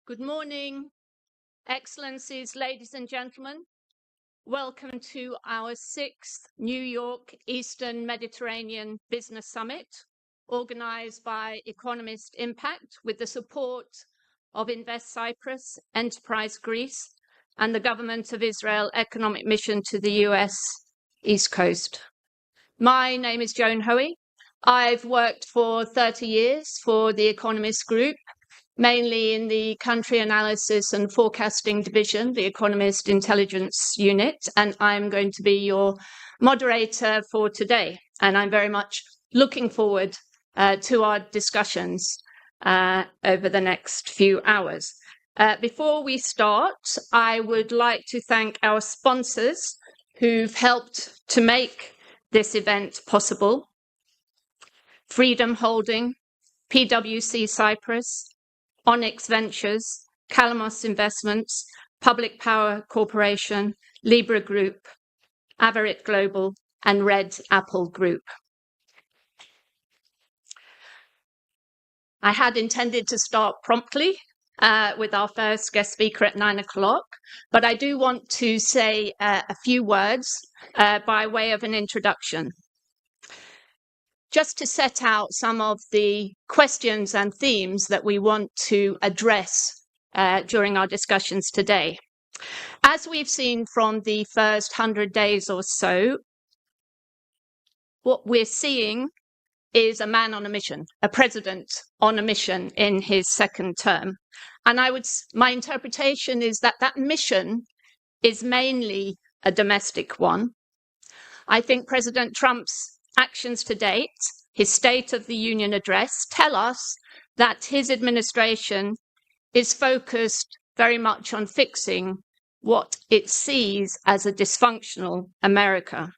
Good morning, Excellencies, ladies and gentlemen. Welcome to our 6th New York Eastern Mediterranean Business Summit, organized by Economist Impact with the support of Invest Cyprus, Enterprise Greece, and the Government of Israel Economic Mission to the US East Coast. My name is Joan Hoey. I've worked for 30 years for the Economist Group, mainly in the country analysis and forecasting division, the Economist Intelligence Unit, and I'm going to be your moderator for today. And I'm very much looking forward to our discussions over the next few hours. Before we start, I would like to thank our sponsors who've helped to make this event possible. Freedom Holding, PwC Cyprus, Onyx Ventures, Calamos Investments, Public Power Corporation, Libra Group, Avarit Global, and Red Apple Group. I had intended to start promptly with our first guest speaker at 9 o'clock, but I do want to say a few words by way of an introduction, just to set out some of the questions and themes that we want to address during our discussions today. As we've seen from the first 100 days or so, what we're seeing is a man on a mission, a president on a mission in his second term. And my interpretation is that that mission is mainly a domestic one. I think President Trump's actions to date, his State of the Union address, tell us that his administration is focused very much on fixing what it sees as a dysfunctional America.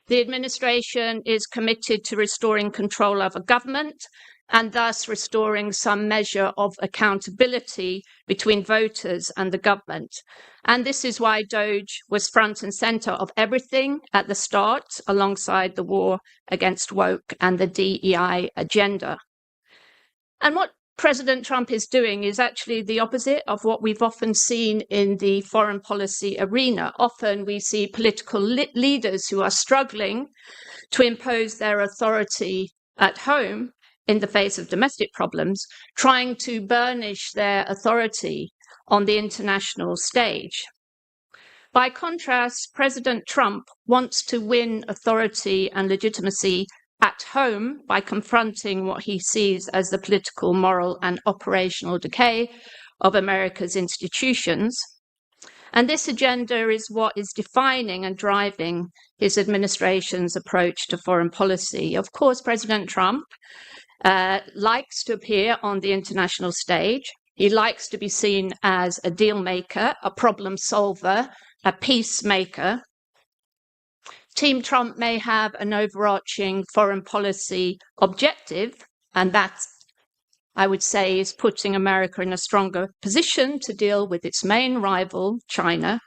The administration is committed to restoring control over government and thus restoring some measure of accountability between voters and the government. And this is why DOGE was front and center of everything at the start, alongside the war against woke and the DEI agenda. And what President Trump is doing is actually the opposite of what we've often seen in the foreign policy arena. Often we see political leaders who are struggling to impose their authority at home in the face of domestic problems, trying to burnish their authority on the international stage. By contrast, President Trump wants to win authority and legitimacy at home by confronting what he sees as the political, moral, and operational decay of America's institutions. And this agenda is what is defining and driving his administration's approach to foreign policy. Of course, President Trump likes to appear on the international stage. He likes to be seen as a deal maker, a problem solver, a peacemaker. Team Trump may have an overarching foreign policy objective, and that, I would say, is putting America in a stronger position to deal with its main rival, China.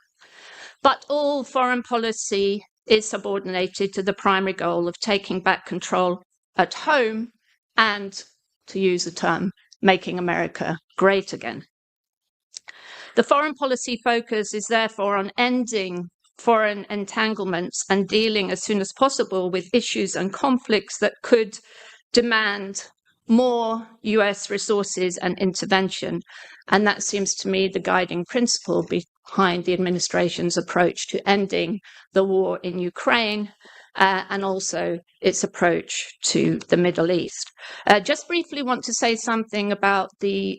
But all foreign policy is subordinated to the primary goal of taking back control at home and, to use the term, making America great again. The foreign policy focus is therefore on ending foreign entanglements and dealing as soon as possible with issues and conflicts that could demand more US resources and intervention. And that seems to me the guiding principle behind the administration's approach to ending the war in Ukraine and also its approach to the Middle East. Just briefly want to say something about the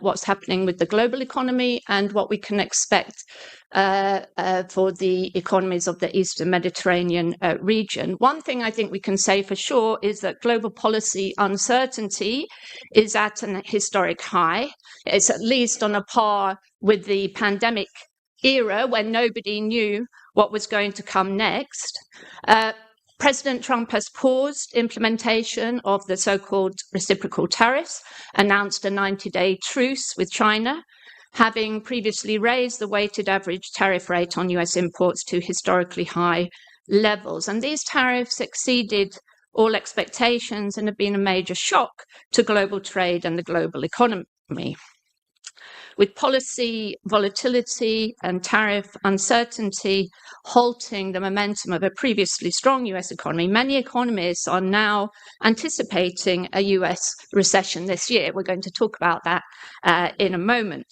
what's happening with the global economy and what we can expect for the economies of the Eastern Mediterranean region. One thing I think we can say for sure is that global policy uncertainty is at an historic high. It's at least on a par with the pandemic era when nobody knew what was going to come next. President Trump has paused implementation of the so-called reciprocal tariffs, announced a 90-day truce with China, having previously raised the weighted average tariff rate on US imports to historically high levels. And these tariffs exceeded all expectations and have been a major shock to global trade and the global economy. with policy volatility and tariff uncertainty halting the momentum of a previously strong US economy, many economists are now anticipating a US recession this year. We're going to talk about that in a moment.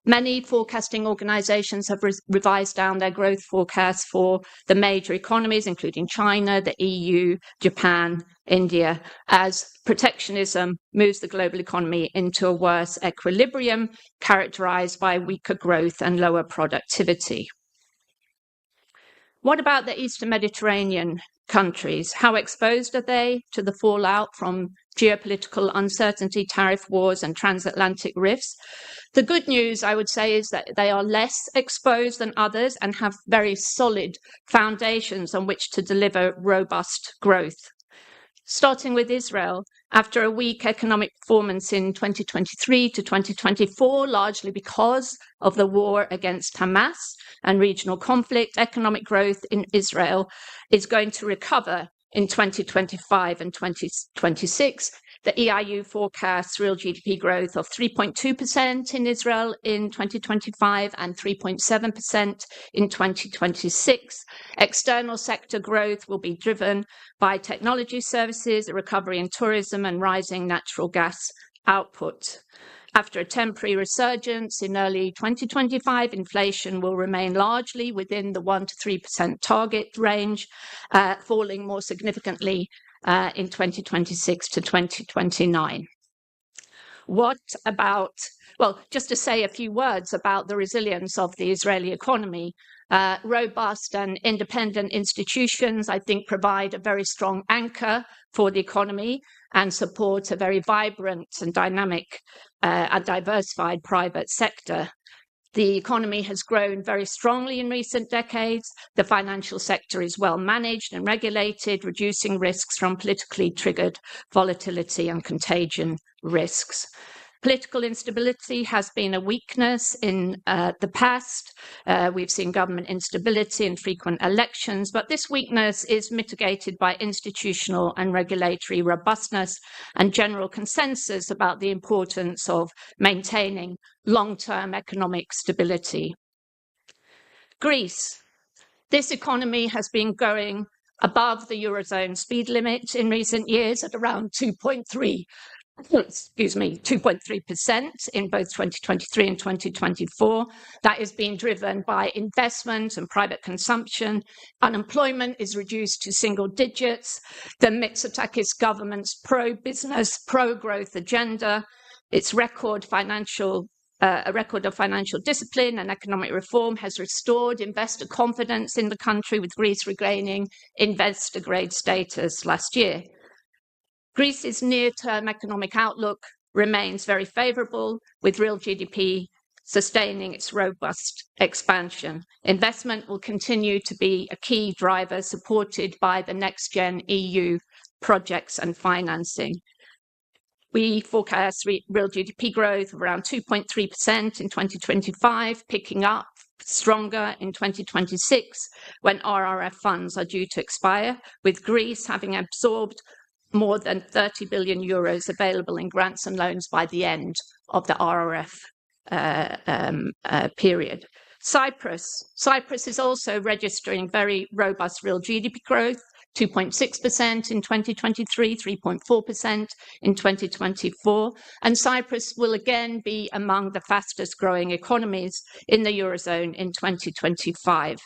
Many forecasting organizations have revised down their growth forecasts for the major economies, including China, the EU, Japan, India, as protectionism moves the global economy into a worse equilibrium characterized by weaker growth and lower productivity. What about the Eastern Mediterranean countries? How exposed are they to the fallout from geopolitical uncertainty, tariff wars, and transatlantic rifts? The good news, I would say, is that they are less exposed than others and have very solid foundations on which to deliver robust growth. Starting with Israel, after a weak economic performance in 2023 to 2024, largely because of the war against Hamas and regional conflict, economic growth in Israel is going to recover in 2025 and 2026. The EIU forecasts real GDP growth of 3.2% in Israel in 2025 and 3.7% in 2026. External sector growth will be driven by technology services, a recovery in tourism, and rising natural gas output. After a temporary resurgence in early 2025, inflation will remain largely within the 1% to 3% target range, falling more significantly in 2026 to 2029. What about, well, just to say a few words about the resilience of the Israeli economy. Robust and independent institutions, I think, provide a very strong anchor for the economy and support a very vibrant and dynamic and diversified private sector. The economy has grown very strongly in recent decades. The financial sector is well managed and regulated, reducing risks from politically triggered volatility and contagion risks. Political instability has been a weakness in the past. We've seen government instability and frequent elections, but this weakness is mitigated by institutional and regulatory robustness and general consensus about the importance of maintaining long-term economic stability. Greece. This economy has been growing above the Eurozone speed limit in recent years at around 2.3% in both 2023 and 2024. That is being driven by investment and private consumption. Unemployment is reduced to single digits. The Mitsotakis government's pro-business, pro-growth agenda, its a record of financial discipline and economic reform has restored investor confidence in the country, with Greece regaining investor grade status last year. Greece's near-term economic outlook remains very favourable, with real GDP sustaining its robust expansion. Investment will continue to be a key driver, supported by the next-gen EU projects and financing. We forecast real GDP growth of around 2.3% in 2025, picking up stronger in 2026 when RRF funds are due to expire, with Greece having absorbed more than 30 billion euros available in grants and loans by the end of the RRF period. Cyprus is also registering very robust real GDP growth, 2.6% in 2023, 3.4% in 2024. And Cyprus will again be among the fastest growing economies in the Eurozone in 2025.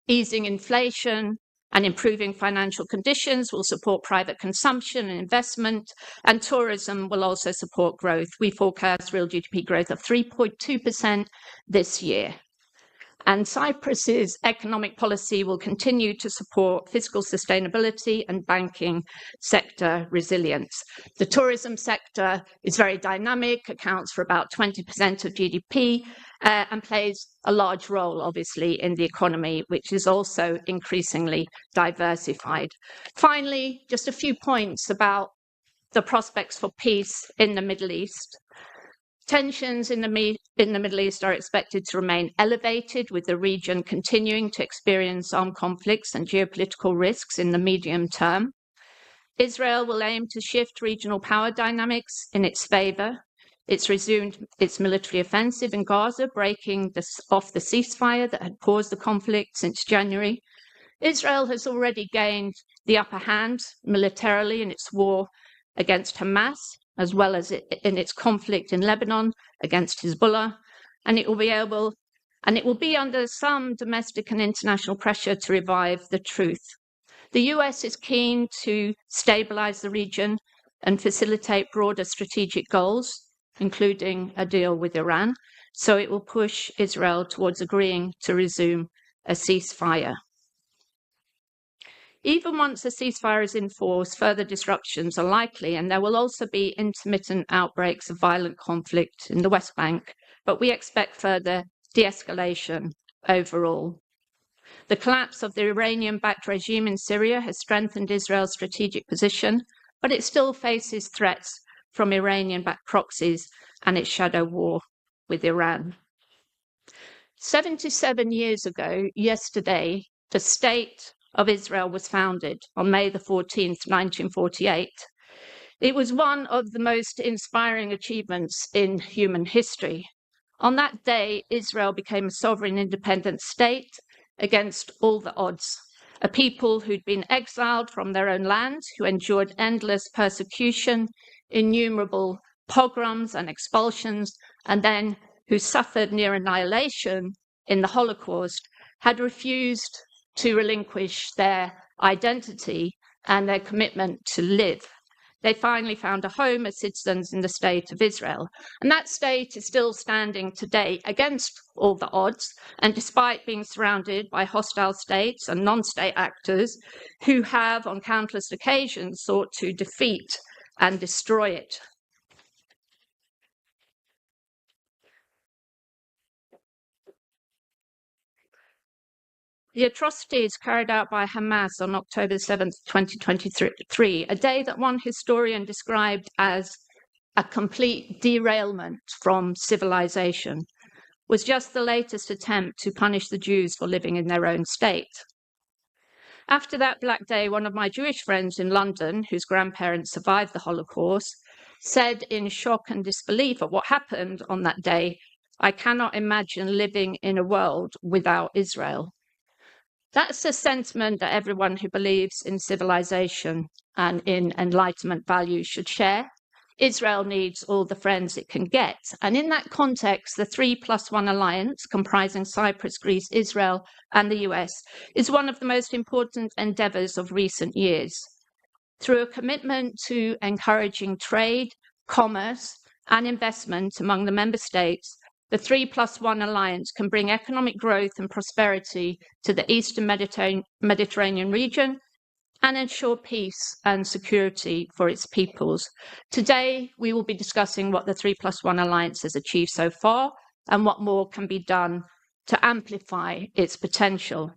Easing inflation and improving financial conditions will support private consumption and investment, and tourism will also support growth. We forecast real GDP growth of 3.2% this year. And Cyprus's economic policy will continue to support fiscal sustainability and banking sector resilience. The tourism sector is very dynamic, accounts for about 20% of GDP, and plays a large role, obviously, in the economy, which is also increasingly diversified. Finally, just a few points about the prospects for peace in the Middle East. Tensions in the Middle East are expected to remain elevated, with the region continuing to experience armed conflicts and geopolitical risks in the medium term. Israel will aim to shift regional power dynamics in its favor. It's resumed its military offensive in Gaza, breaking off the ceasefire that had paused the conflict since January. Israel has already gained the upper hand militarily in its war against Hamas, as well as in its conflict in Lebanon against Hezbollah, and it will be under some domestic and international pressure to revive the truth. The US is keen to stabilize the region and facilitate broader strategic goals, including a deal with Iran, so it will push Israel towards agreeing to resume a ceasefire. Even once a ceasefire is in force, further disruptions are likely, and there will also be intermittent outbreaks of violent conflict in the West Bank, but we expect further de-escalation overall. The collapse of the Iranian-backed regime in Syria has strengthened Israel's strategic position, but it still faces threats from Iranian-backed proxies and its shadow war with Iran. 77 years ago, yesterday, the State of Israel was founded on May the 14th, 1948. It was one of the most inspiring achievements in human history. On that day, Israel became a sovereign independent state against all the odds, a people who'd been exiled from their own land, who endured endless persecution, innumerable pogroms and expulsions, and then who suffered near annihilation in the Holocaust, had refused to relinquish their identity and their commitment to live. They finally found a home as citizens in the state of Israel. And that state is still standing today against all the odds, and despite being surrounded by hostile states and non-state actors who have on countless occasions sought to defeat and destroy it. The atrocities carried out by Hamas on October 7th, 2023, a day that one historian described as a complete derailment from civilization, was just the latest attempt to punish the Jews for living in their own state. After that Black Day, one of my Jewish friends in London, whose grandparents survived the Holocaust, said in shock and disbelief at what happened on that day, "I cannot imagine living in a world without Israel." That's a sentiment that everyone who believes in civilization and in Enlightenment values should share. Israel needs all the friends it can get. And in that context, the 3+1 alliance, comprising Cyprus, Greece, Israel, and the US, is one of the most important endeavors of recent years. Through a commitment to encouraging trade, commerce, and investment among the member states, the 3+1 alliance can bring economic growth and prosperity to the Eastern Mediterranean region and ensure peace and security for its peoples. Today, we will be discussing what the 3+1 alliance has achieved so far and what more can be done to amplify its potential.